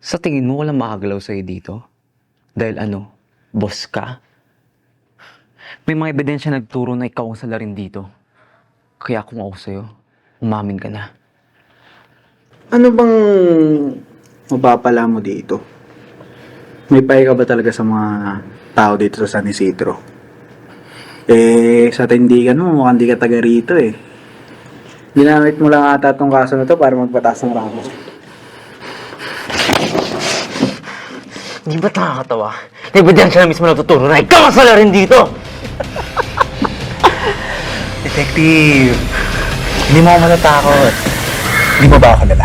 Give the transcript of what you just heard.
Sa tingin mo walang makagalaw sa'yo dito? Dahil ano, boss ka? May mga ebidensya nagturo na ikaw ang salarin dito. Kaya kung ako sa'yo, umamin ka na. Ano bang mapapala mo dito? May payo ka ba talaga sa mga tao dito sa San Isidro? Sa tindigan mo, mukhang di ka taga rito eh. Ginamit mo lang ata tong kaso na to para magbatas ng ramos. Hindi ba't nakakatawa? May ebidensya na mismo nagtuturo na ikaw ang salarin dito! Detective, hindi mo ako matatakot. Hindi mo ba ako kilala?